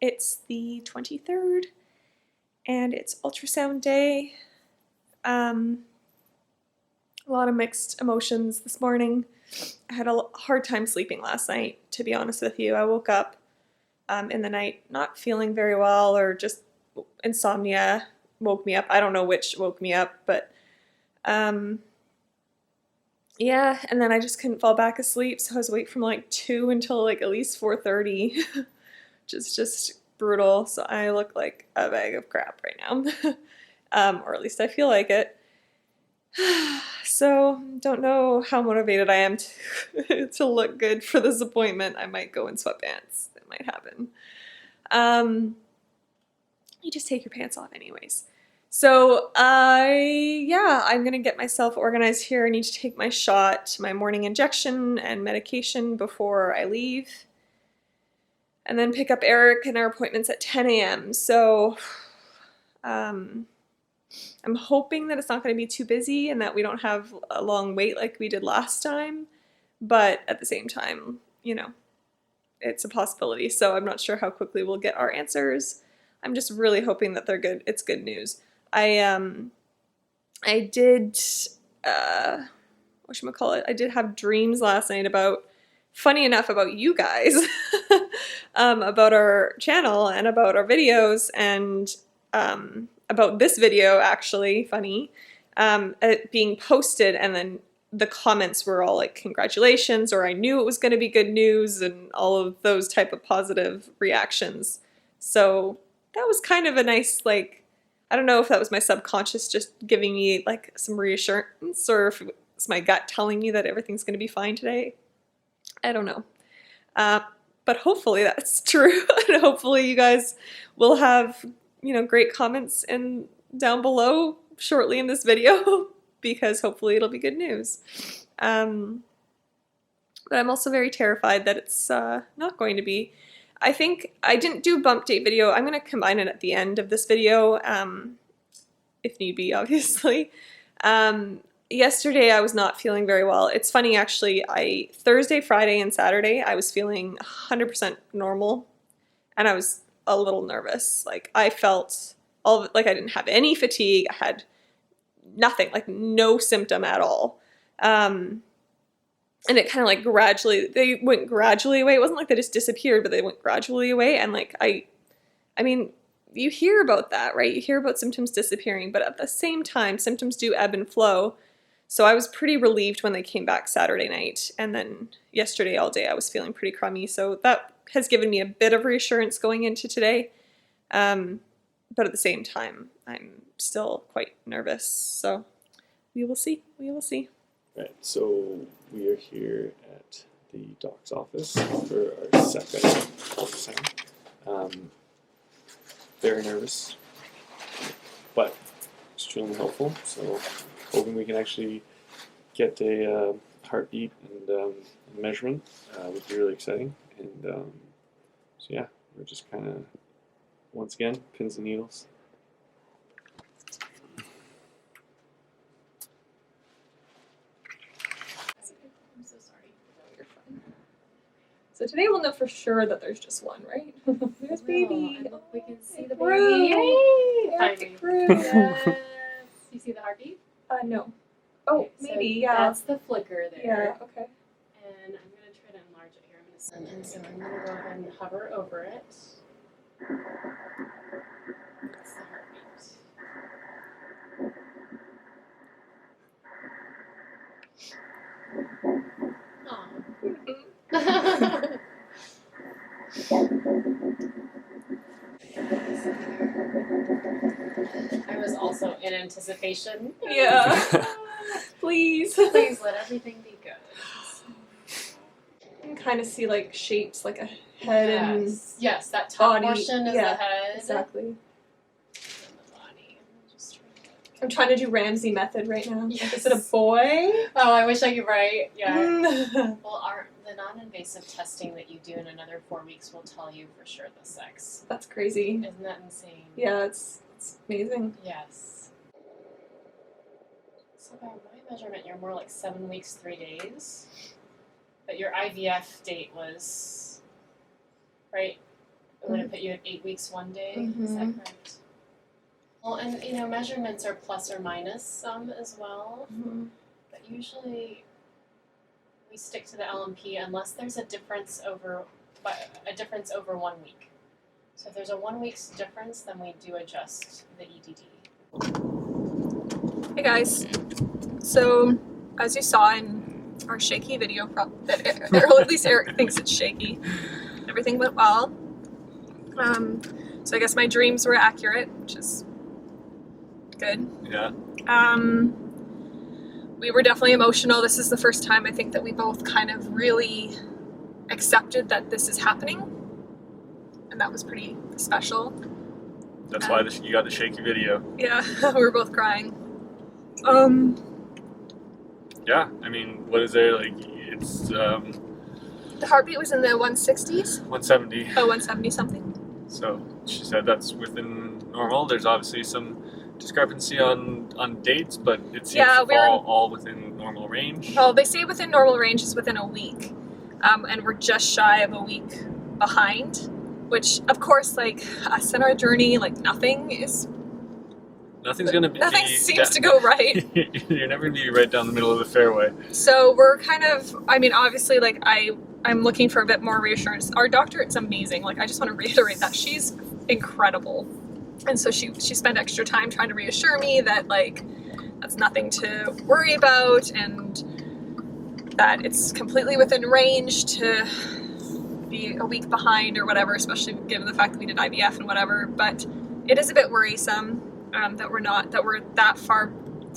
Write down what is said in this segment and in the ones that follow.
It's the 23rd, and it's ultrasound day. A lot of mixed emotions this morning. I had a hard time sleeping last night, to be honest with you. I woke up in the night not feeling very well, or just insomnia woke me up. I don't know which woke me up, but yeah, and then I just couldn't fall back asleep, so I was awake from like 2 until like at least 4:30, which is just brutal. So I look like a bag of crap right now, or at least I feel like it. So don't know how motivated I am to look good for this appointment. I might go in sweatpants. It might happen. You just take your pants off anyways. So yeah, I'm gonna get myself organized here. I need to take my shot, my morning injection and medication before I leave, and then pick up Eric, and our appointment's at 10 a.m. So I'm hoping that it's not going to be too busy and that we don't have a long wait like we did last time, but at the same time, you know, it's a possibility, so I'm not sure how quickly we'll get our answers. I'm just really hoping that they're good. It's good news. I did, whatchamacallit, I did have dreams last night about, funny enough, about you guys, about our channel and about our videos, and about this video, actually, funny, it being posted, and then the comments were all like, congratulations, or I knew it was going to be good news, and all of those type of positive reactions. So that was kind of a nice, like, I don't know if that was my subconscious just giving me like some reassurance, or if it's my gut telling me that everything's going to be fine today. I don't know. But hopefully that's true, and hopefully you guys will have, you know, great comments down below shortly in this video, because hopefully it'll be good news. But I'm also very terrified that it's not going to be. I think I didn't do bump date video. I'm going to combine it at the end of this video, if need be, obviously. Yesterday I was not feeling very well. It's funny, actually, Thursday, Friday, and Saturday I was feeling 100% normal, and I was a little nervous. Like, I felt like I didn't have any fatigue. I had nothing, like no symptom at all. And it kind of like they went gradually away. It wasn't like they just disappeared, but they went gradually away. And like, I mean, you hear about that, right? You hear about symptoms disappearing, but at the same time, symptoms do ebb and flow. So I was pretty relieved when they came back Saturday night. And then yesterday all day I was feeling pretty crummy. So that has given me a bit of reassurance going into today. But at the same time, I'm still quite nervous. So we will see. We will see. Right, so we are here at the doc's office for our second ultrasound. Very nervous, but extremely hopeful. So hoping we can actually get a heartbeat and measurement would be really exciting. And so yeah, we're just kind of, once again, pins and needles. So today we'll know for sure that there's just one, right? There's baby. We can see the baby. Yay! Finally. Yes. You see the heartbeat? No. Oh, Okay, maybe, so yeah. That's the flicker there. Yeah, okay. And I'm going to try to enlarge it here. I'm going to so I'm going to go ahead and hover over it. That's the heartbeat. I was also in anticipation. Yeah. Please. Please let everything be good. You can kind of see like shapes, like a head and yes, that top body. portion is the head. Exactly. And the body. I'm trying to do Ramsey method right now. Yes. Is it a boy? Oh, I wish I could write. Yeah. Well, the non-invasive testing that you do in another 4 weeks will tell you for sure the sex. that's crazy. Isn't that insane? Yeah, it's amazing. Yes. So by my measurement, you're more like 7 weeks, 3 days. But your IVF date was, right? it would have put you at 8 weeks one day. Is Mhm. that correct? Well, and measurements are plus or minus some as well, but usually we stick to the LMP unless there's a difference over 1 week. So if there's a 1 week's difference, then we do adjust the EDD. Hey guys, so as you saw in our shaky video, or at least Eric thinks it's shaky, everything went well. So I guess my dreams were accurate, which is good. Yeah. We were definitely emotional. This is the first time I think that we both kind of really accepted that this is happening, and that was pretty special. That's why you got the shaky video. Yeah, we were both crying. Yeah, I mean, what is there, like, it's The heartbeat was in the 160s. 170. Oh, 170 something. So she said that's within normal. There's obviously some discrepancy on dates, but it seems to fall all within normal range. Well, they say within normal range is within a week, and we're just shy of a week behind, which, of course, like us in our journey, like nothing seems to go right. You're never gonna be right down the middle of the fairway. So we're kind of, I mean, obviously, like I'm looking for a bit more reassurance. Our doctor is amazing. Like, I just want to reiterate that she's incredible. And so she spent extra time trying to reassure me that, like, that's nothing to worry about and that it's completely within range to be a week behind or whatever, especially given the fact that we did IVF and whatever. But it is a bit worrisome that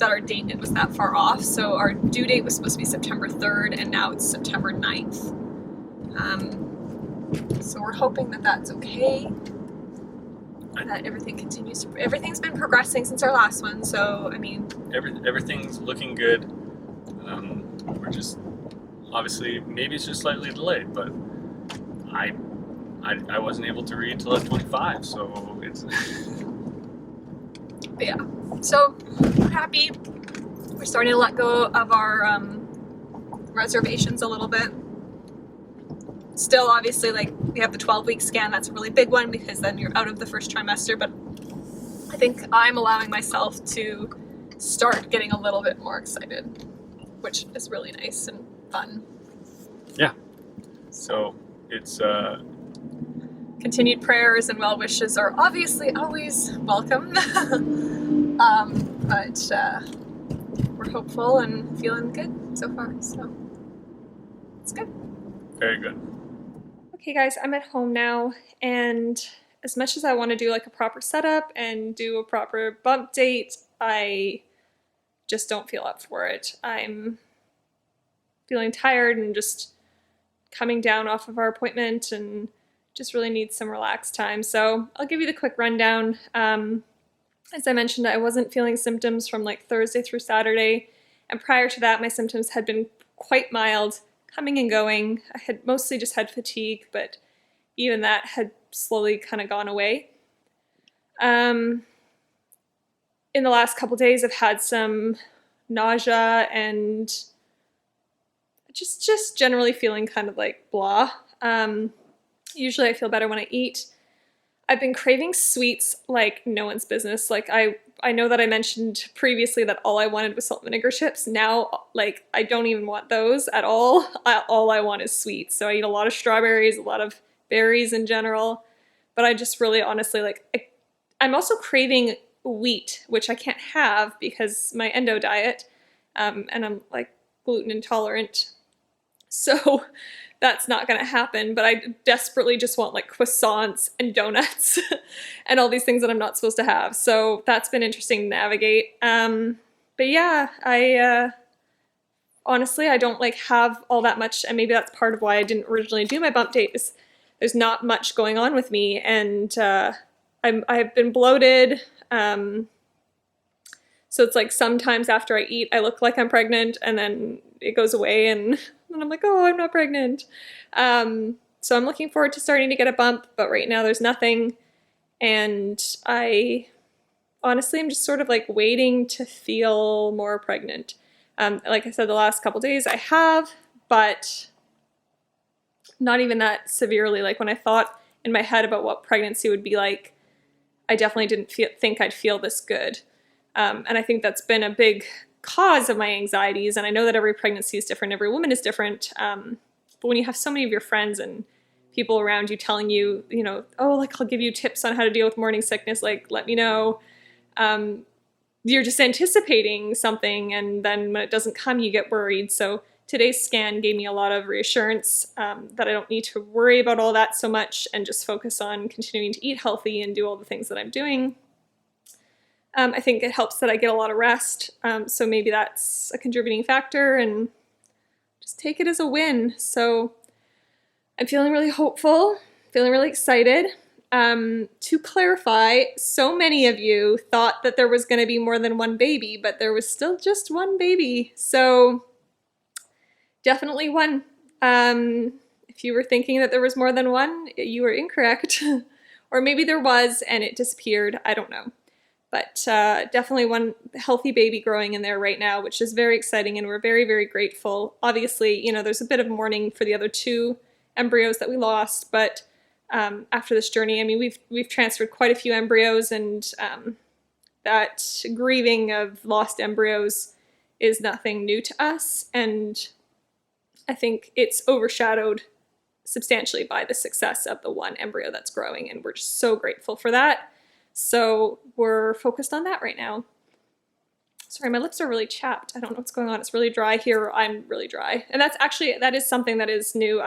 our date was that far off. So our due date was supposed to be September 3rd and now it's September 9th. So we're hoping that that's okay. That everything's been progressing since our last one, so I mean everything's looking good. We're just obviously maybe it's just slightly delayed, but I wasn't able to read till at 25, so it's but yeah, so we're happy. We're starting to let go of our reservations a little bit. Still, obviously, like, we have the 12-week scan. That's a really big one because then you're out of the first trimester. But I think I'm allowing myself to start getting a little bit more excited, which is really nice and fun. Yeah. So it's continued prayers and well wishes are obviously always welcome. But we're hopeful and feeling good so far. So it's good. very good. Okay guys, I'm at home now, and as much as I want to do like a proper setup and do a proper bump date, I just don't feel up for it. I'm feeling tired and just coming down off of our appointment and just really need some relaxed time. So I'll give you the quick rundown. As I mentioned, I wasn't feeling symptoms from like Thursday through Saturday, and prior to that my symptoms had been quite mild, coming and going. I had mostly just had fatigue, but even that had slowly kind of gone away. In the last couple days, I've had some nausea and just generally feeling kind of like blah. Usually I feel better when I eat. I've been craving sweets like no one's business. Like I know that I mentioned previously that all I wanted was salt and vinegar chips. Now, like, I don't even want those at all. All I want is sweets. So I eat a lot of strawberries, a lot of berries in general. But I just really honestly, like, I'm also craving wheat, which I can't have because my endo diet, and I'm like gluten intolerant. So that's not gonna happen, but I desperately just want like croissants and donuts and all these things that I'm not supposed to have. So that's been interesting to navigate. But yeah, honestly, I don't like have all that much, and maybe that's part of why I didn't originally do my bump date, is there's not much going on with me, and I've been bloated. So it's like sometimes after I eat, I look like I'm pregnant, and then it goes away, and then I'm like, oh, I'm not pregnant. So I'm looking forward to starting to get a bump, but right now there's nothing. And I honestly am just sort of like waiting to feel more pregnant. Like I said, the last couple days I have, but not even that severely. Like when I thought in my head about what pregnancy would be like, I definitely didn't think I'd feel this good. And I think that's been a big cause of my anxieties. And I know that every pregnancy is different, every woman is different. But when you have so many of your friends and people around you telling you, you know, oh, like I'll give you tips on how to deal with morning sickness, like let me know. You're just anticipating something, and then when it doesn't come, you get worried. So today's scan gave me a lot of reassurance that I don't need to worry about all that so much and just focus on continuing to eat healthy and do all the things that I'm doing. I think it helps that I get a lot of rest, so maybe that's a contributing factor, and just take it as a win. So I'm feeling really hopeful, feeling really excited. To clarify, so many of you thought that there was going to be more than one baby, but there was still just one baby. So definitely one. If you were thinking that there was more than one, you were incorrect. Or maybe there was and it disappeared. I don't know. But definitely one healthy baby growing in there right now, which is very exciting, and we're very, very grateful. Obviously, you know, there's a bit of mourning for the other 2 embryos that we lost, but after this journey, I mean, we've transferred quite a few embryos, and that grieving of lost embryos is nothing new to us, and I think it's overshadowed substantially by the success of the one embryo that's growing, and we're just so grateful for that. So we're focused on that right now. Sorry, my lips are really chapped. I don't know what's going on. It's really dry here. I'm really dry. And that is something that is new.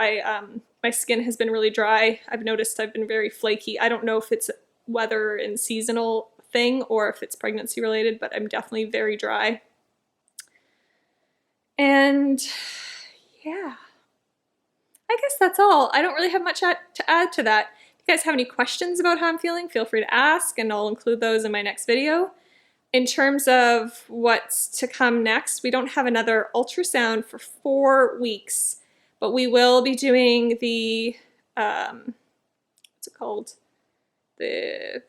My skin has been really dry. I've noticed I've been very flaky. I don't know if it's weather and seasonal thing or if it's pregnancy related, but I'm definitely very dry. And yeah, I guess that's all. I don't really have much to add to that. If you guys have any questions about how I'm feeling, feel free to ask, and I'll include those in my next video. In terms of what's to come next, we don't have another ultrasound for 4 weeks, but we will be doing the, what's it called? The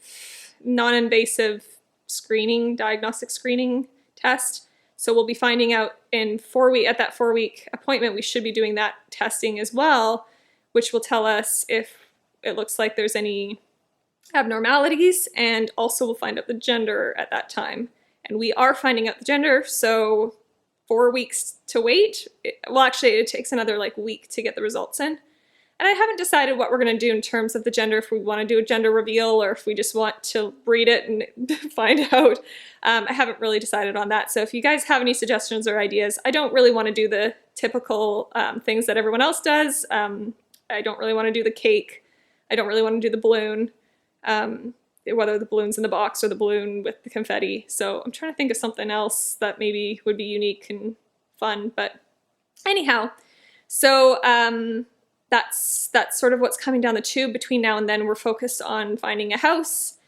non-invasive screening, diagnostic screening test. So we'll be finding out in 4 weeks, at that 4-week appointment, we should be doing that testing as well, which will tell us if it looks like there's any abnormalities, and also we'll find out the gender at that time. And we are finding out the gender, so 4 weeks to wait. Well, actually, it takes another week to get the results in. And I haven't decided what we're going to do in terms of the gender, if we want to do a gender reveal or if we just want to read it and find out. I haven't really decided on that. So if you guys have any suggestions or ideas, I don't really want to do the typical things that everyone else does. I don't really want to do the cake. I don't really want to do the balloon, whether the balloon's in the box or the balloon with the confetti. So I'm trying to think of something else that maybe would be unique and fun. But anyhow, so that's sort of what's coming down the tube. Between now and then, we're focused on finding a house.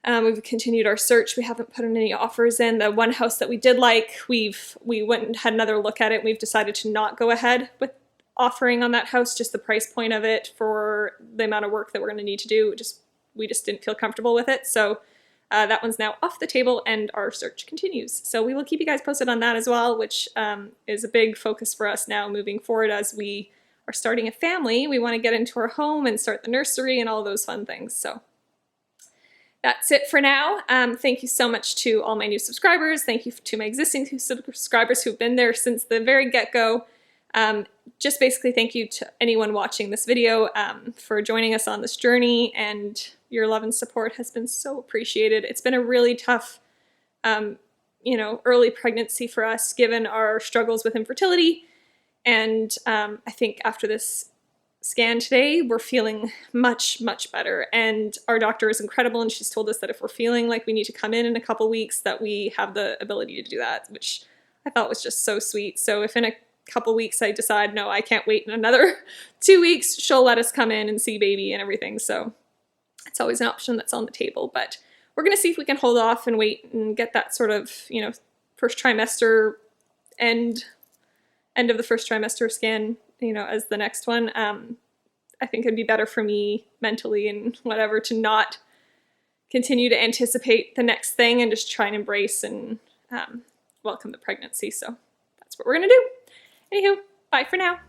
We've continued our search. We haven't put any offers in. The one house that we did like, we went and had another look at it. We've decided to not go ahead with offering on that house, just the price point of it for the amount of work that we're going to need to do. We just didn't feel comfortable with it. So that one's now off the table, and our search continues. So we will keep you guys posted on that as well, which is a big focus for us now moving forward as we are starting a family. We want to get into our home and start the nursery and all those fun things. So that's it for now. Thank you so much to all my new subscribers. Thank you to my existing subscribers who've been there since the very get-go. Just basically thank you to anyone watching this video for joining us on this journey, and your love and support has been so appreciated. It's been a really tough, early pregnancy for us given our struggles with infertility, and I think after this scan today, we're feeling much, much better, and our doctor is incredible, and she's told us that if we're feeling like we need to come in a couple weeks, that we have the ability to do that, which I thought was just so sweet. So if in a couple weeks I decide, no, I can't wait in another 2 weeks, she'll let us come in and see baby and everything. So it's always an option that's on the table, but we're going to see if we can hold off and wait and get that sort of, first trimester end of the first trimester scan, as the next one. I think it'd be better for me mentally and whatever to not continue to anticipate the next thing and just try and embrace and welcome the pregnancy. So that's what we're going to do. Anywho, bye for now.